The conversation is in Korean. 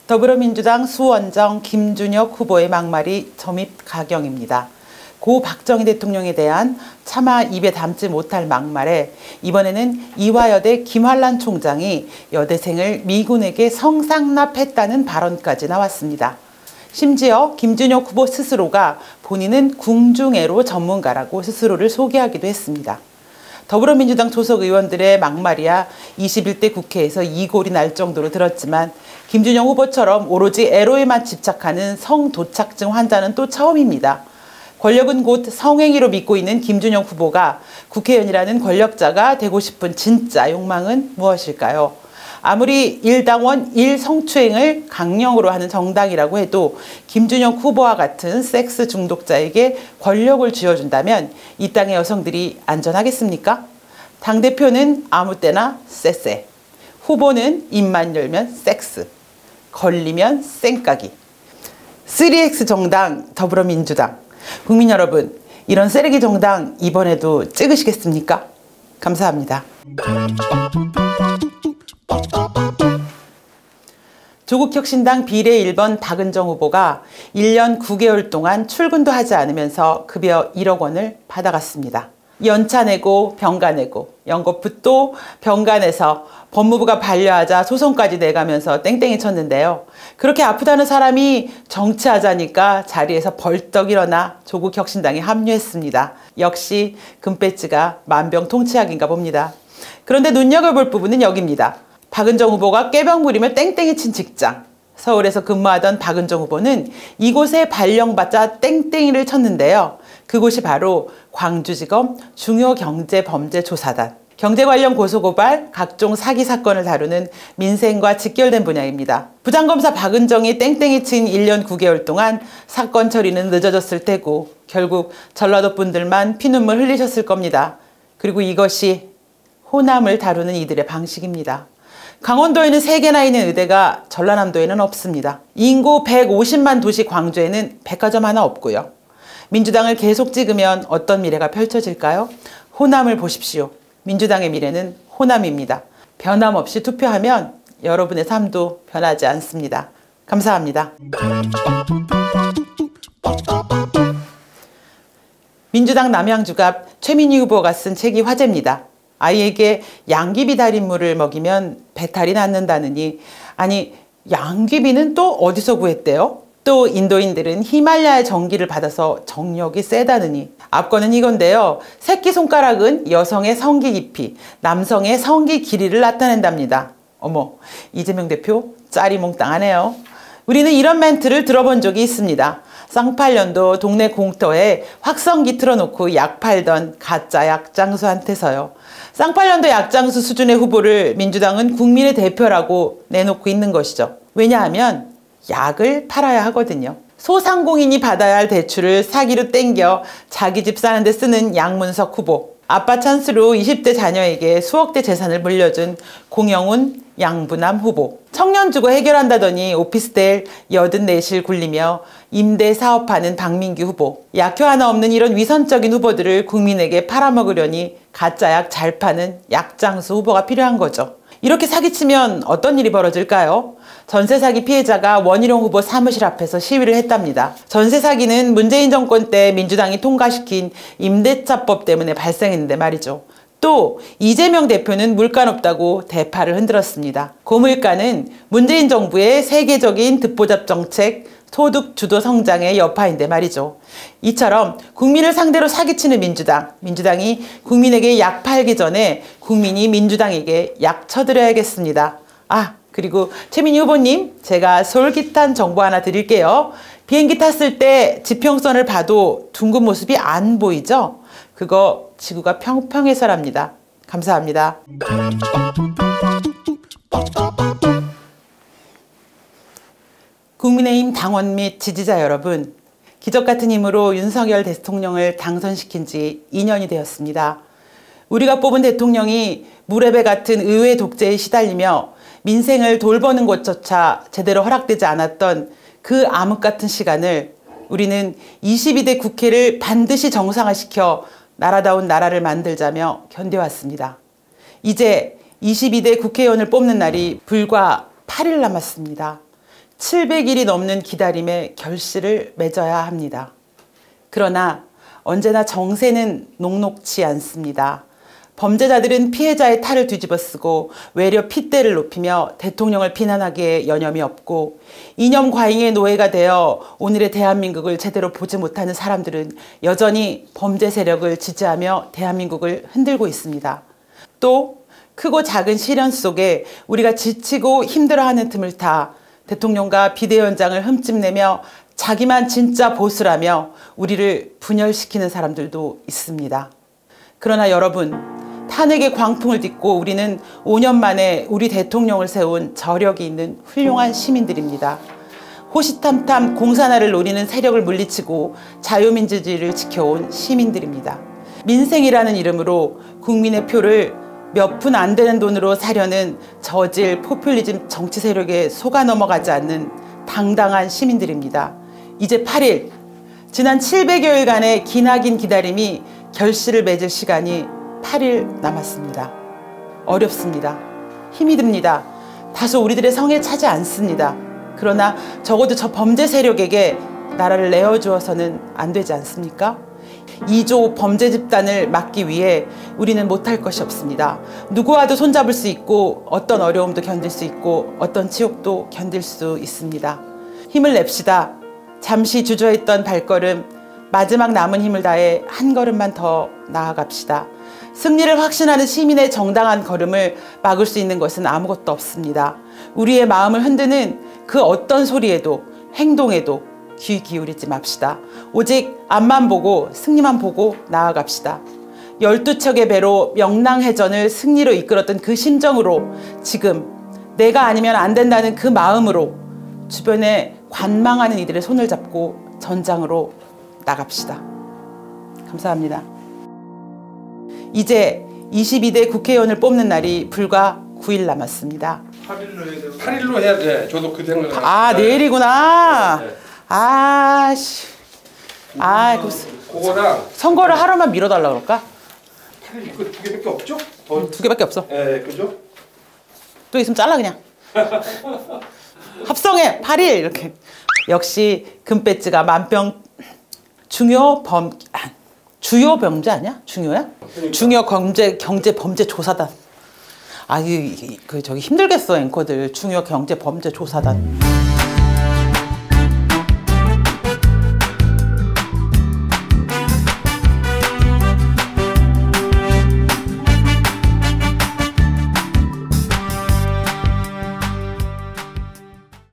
더불어민주당 수원정 김준혁 후보의 막말이 점입 가경입니다. 고 박정희 대통령에 대한 차마 입에 담지 못할 막말에 이번에는 이화여대 김환란 총장이 여대생을 미군에게 성상납했다는 발언까지 나왔습니다. 심지어 김준혁 후보 스스로가 본인은 궁중애로 전문가라고 스스로를 소개하기도 했습니다. 더불어민주당 소속 의원들의 막말이야 21대 국회에서 이골이 날 정도로 들었지만 김준혁 후보처럼 오로지 애로에만 집착하는 성도착증 환자는 또 처음입니다. 권력은 곧 성행위로 믿고 있는 김준혁 후보가 국회의원이라는 권력자가 되고 싶은 진짜 욕망은 무엇일까요? 아무리 일당원 일성추행을 강령으로 하는 정당이라고 해도 김준혁 후보와 같은 섹스 중독자에게 권력을 쥐어준다면 이 땅의 여성들이 안전하겠습니까? 당대표는 아무 때나 쎄쎄, 후보는 입만 열면 섹스, 걸리면 쌩까기. 3X 정당 더불어민주당. 국민 여러분, 이런 쓰레기 정당 이번에도 찍으시겠습니까? 감사합니다. 조국혁신당 비례 1번 박은정 후보가 1년 9개월 동안 출근도 하지 않으면서 급여 1억 원을 받아갔습니다. 연차 내고 병가 내고 연거푸 또 병가 내서 법무부가 반려하자 소송까지 내가면서 땡땡이 쳤는데요. 그렇게 아프다는 사람이 정치하자니까 자리에서 벌떡 일어나 조국혁신당에 합류했습니다. 역시 금배지가 만병통치약인가 봅니다. 그런데 눈여겨볼 부분은 여기입니다. 박은정 후보가 꾀병 부리며 땡땡이 친 직장. 서울에서 근무하던 박은정 후보는 이곳에 발령받자 땡땡이를 쳤는데요. 그곳이 바로 광주지검 중요경제범죄조사단. 경제 관련 고소고발, 각종 사기 사건을 다루는 민생과 직결된 분야입니다. 부장검사 박은정이 땡땡이 친 1년 9개월 동안 사건 처리는 늦어졌을 테고 결국 전라도 분들만 피눈물 흘리셨을 겁니다. 그리고 이것이 호남을 다루는 이들의 방식입니다. 강원도에는 3개나 있는 의대가 전라남도에는 없습니다. 인구 150만 도시 광주에는 백화점 하나 없고요. 민주당을 계속 찍으면 어떤 미래가 펼쳐질까요? 호남을 보십시오. 민주당의 미래는 호남입니다. 변함없이 투표하면 여러분의 삶도 변하지 않습니다. 감사합니다. 민주당 남양주갑 최민희 후보가 쓴 책이 화제입니다. 아이에게 양귀비 달인물을 먹이면 배탈이 낫는다느니, 아니 양귀비는 또 어디서 구했대요? 또 인도인들은 히말라야 정기를 받아서 정력이 세다느니. 앞거는 이건데요. 새끼손가락은 여성의 성기 깊이, 남성의 성기 길이를 나타낸답니다. 어머, 이재명 대표 짜리몽땅하네요. 우리는 이런 멘트를 들어본 적이 있습니다. 쌍팔년도 동네 공터에 확성기 틀어놓고 약 팔던 가짜 약장수한테서요. 쌍팔년도 약장수 수준의 후보를 민주당은 국민의 대표라고 내놓고 있는 것이죠. 왜냐하면 약을 팔아야 하거든요. 소상공인이 받아야 할 대출을 사기로 땡겨 자기 집 사는데 쓰는 양문석 후보. 아빠 찬스로 20대 자녀에게 수억대 재산을 물려준 공영훈 양부남 후보. 청년 주거 해결한다더니 오피스텔 84실 굴리며 임대 사업하는 박민규 후보. 약효 하나 없는 이런 위선적인 후보들을 국민에게 팔아먹으려니 가짜 약 잘 파는 약장수 후보가 필요한 거죠. 이렇게 사기치면 어떤 일이 벌어질까요? 전세 사기 피해자가 원희룡 후보 사무실 앞에서 시위를 했답니다. 전세 사기는 문재인 정권 때 민주당이 통과시킨 임대차법 때문에 발생했는데 말이죠. 또 이재명 대표는 물가 높다고 대파를 흔들었습니다. 고물가는 문재인 정부의 세계적인 듣보잡 정책, 소득 주도 성장의 여파인데 말이죠. 이처럼 국민을 상대로 사기치는 민주당이 국민에게 약 팔기 전에 국민이 민주당에게 약 쳐드려야겠습니다. 아, 그리고 최민희 후보님, 제가 솔깃한 정보 하나 드릴게요. 비행기 탔을 때 지평선을 봐도 둥근 모습이 안 보이죠? 그거 지구가 평평해서랍니다. 감사합니다. 국민의힘 당원 및 지지자 여러분, 기적같은 힘으로 윤석열 대통령을 당선시킨 지 2년이 되었습니다. 우리가 뽑은 대통령이 무레배 같은 의회 독재에 시달리며 민생을 돌보는 것조차 제대로 허락되지 않았던 그 암흑 같은 시간을 우리는 22대 국회를 반드시 정상화시켜 나라다운 나라를 만들자며 견뎌왔습니다. 이제 22대 국회의원을 뽑는 날이 불과 8일 남았습니다. 700일이 넘는 기다림에 결실을 맺어야 합니다. 그러나 언제나 정세는 녹록지 않습니다. 범죄자들은 피해자의 탈을 뒤집어쓰고 외려 핏대를 높이며 대통령을 비난하기에 여념이 없고, 이념 과잉의 노예가 되어 오늘의 대한민국을 제대로 보지 못하는 사람들은 여전히 범죄 세력을 지지하며 대한민국을 흔들고 있습니다. 또 크고 작은 시련 속에 우리가 지치고 힘들어하는 틈을 타 대통령과 비대위원장을 흠집내며 자기만 진짜 보수라며 우리를 분열시키는 사람들도 있습니다. 그러나 여러분, 탄핵의 광풍을 딛고 우리는 5년 만에 우리 대통령을 세운 저력이 있는 훌륭한 시민들입니다. 호시탐탐 공산화를 노리는 세력을 물리치고 자유민주주의를 지켜온 시민들입니다. 민생이라는 이름으로 국민의 표를 몇 푼 안 되는 돈으로 사려는 저질 포퓰리즘 정치 세력에 속아 넘어가지 않는 당당한 시민들입니다. 이제 8일, 지난 700여일간의 기나긴 기다림이 결실을 맺을 시간이 8일 남았습니다. 어렵습니다. 힘이 듭니다. 다소 우리들의 성에 차지 않습니다. 그러나 적어도 저 범죄 세력에게 나라를 내어주어서는 안 되지 않습니까? 2조 범죄 집단을 막기 위해 우리는 못할 것이 없습니다. 누구와도 손잡을 수 있고 어떤 어려움도 견딜 수 있고 어떤 치욕도 견딜 수 있습니다. 힘을 냅시다. 잠시 주저했던 발걸음, 마지막 남은 힘을 다해 한 걸음만 더 나아갑시다. 승리를 확신하는 시민의 정당한 걸음을 막을 수 있는 것은 아무것도 없습니다. 우리의 마음을 흔드는 그 어떤 소리에도 행동에도 귀 기울이지 맙시다. 오직 앞만 보고 승리만 보고 나아갑시다. 12척의 배로 명랑해전을 승리로 이끌었던 그 심정으로, 지금 내가 아니면 안 된다는 그 마음으로 주변에 관망하는 이들의 손을 잡고 전장으로 나갑시다. 감사합니다. 이제 22대 국회의원을 뽑는 날이 불과 9일 남았습니다. 8일로 해야 돼요. 8일로 해야 돼. 저도 그 생각. 아, 내일이구나. 네. 아씨. 아, 그거랑 선거를 하루만 미뤄달라 그럴까? 8일 이거 2개밖에 없죠? 2개밖에 없어. 네, 그죠? 또 있으면 잘라 그냥. 합성해 8일 이렇게. 역시 금배지가 만병 주요 범죄 아니야? 중요야? 그러니까. 중요 경제 범죄 조사단. 아, 저기 힘들겠어 앵커들. 중요 경제 범죄 조사단.